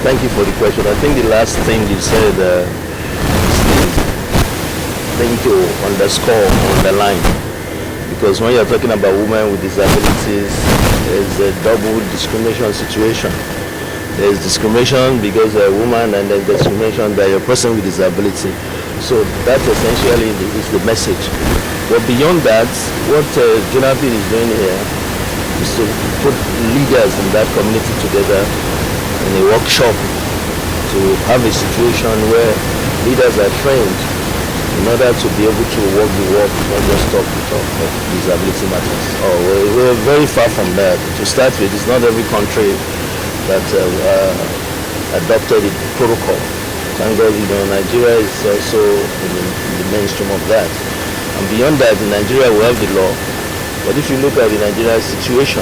Thank you for the question. I think the last thing you said is the thing to underscore, underline, because when you're talking about women with disabilities, there's a double discrimination situation. There's discrimination because they're a woman, and there's discrimination by a person with disability. So that essentially is the message. But beyond that, what Jonathan is doing here is to put leaders in that community together in a workshop to have a situation where leaders are trained in order to be able to walk the walk, not just talk the talk of disability matters. We're very far from that. To start with, it's not every country that adopted the protocol. Thank God, Nigeria is also in the mainstream of that. And beyond that, in Nigeria we have the law. But if you look at the Nigeria situation,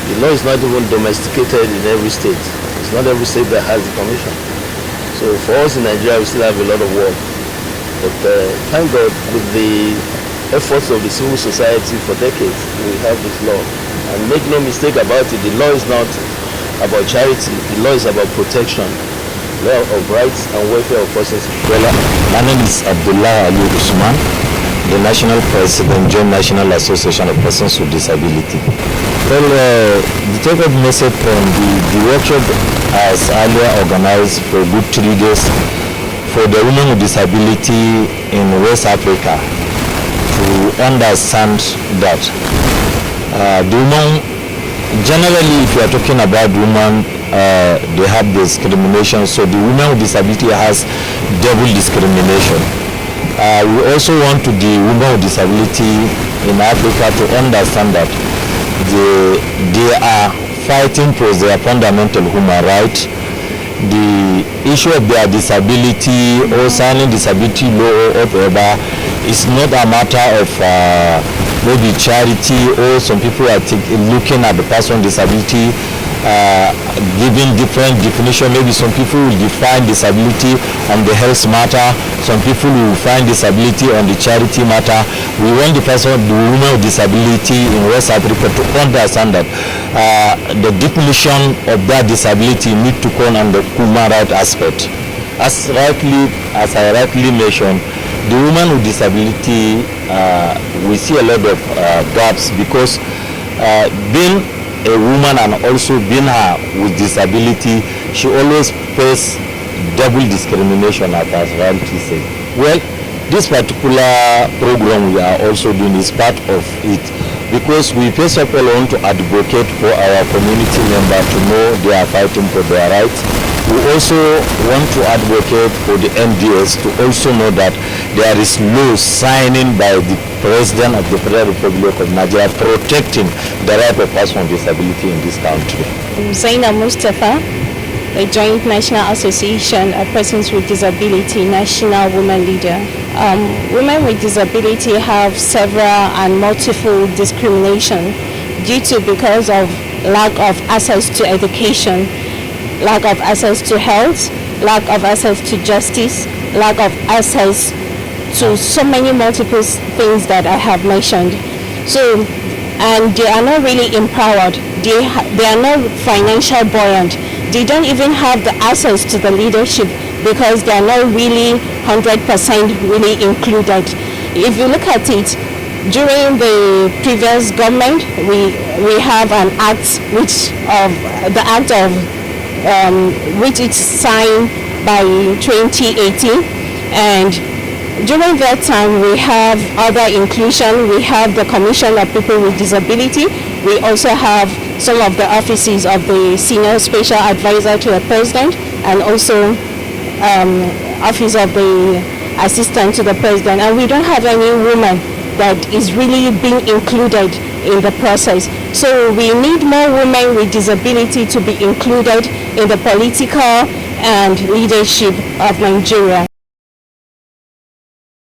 the law is not even domesticated in every state. It's not every state that has the commission. So for us in Nigeria, we still have a lot of work. But thank God, with the efforts of the civil society for decades, we have this law. And make no mistake about it, the law is not about charity. The law is about protection, law of rights and welfare of persons. Well, my name is Abdullah Ali Usman, the National President, Joint National Association of Persons with Disability. Well, the take-home message from the workshop as earlier organized for a good 3 days for the women with disability in West Africa to understand that the women, generally if you are talking about women, they have discrimination, so the women with disability has double discrimination. We also want the women with disability in Africa to understand that they are fighting for their fundamental human rights. The issue of their disability or signing disability law or whatever is not a matter of maybe charity, or some people are looking at the person with disability giving different definition. Maybe some people will define disability on the health matter, some people will find disability on the charity matter. We want the woman with disability in West Africa to understand that the definition of that disability need to come on the human right aspect. As I rightly mentioned, the woman with disability, we see a lot of gaps, because being a woman and also being her with disability, she always face double discrimination, as rightly said. Well, this particular program we are also doing is part of it, because we first of all want to advocate for our community members to know they are fighting for their rights. We also want to advocate for the NDS to also know that there is law signing by the President of the Federal Republic of Nigeria protecting the right of persons with disability in this country. Zainab Mustafa, the Joint National Association of Persons with Disability National Women Leader. Women with disability have several and multiple discrimination because of lack of access to education, lack of access to health, lack of access to justice, lack of access to so many multiple things that I have mentioned. So, and they are not really empowered. They are not financial buoyant. They don't even have the access to the leadership because they are not really 100% really included. If you look at it, during the previous government, we have an act which it's signed by 2018, and during that time we have other inclusion. We have the Commission of People with Disability. We also have some of the offices of the Senior Special Advisor to the President, and also Office of the Assistant to the President. And we don't have any woman that is really being included in the process. So we need more women with disability to be included in the political and leadership of Nigeria.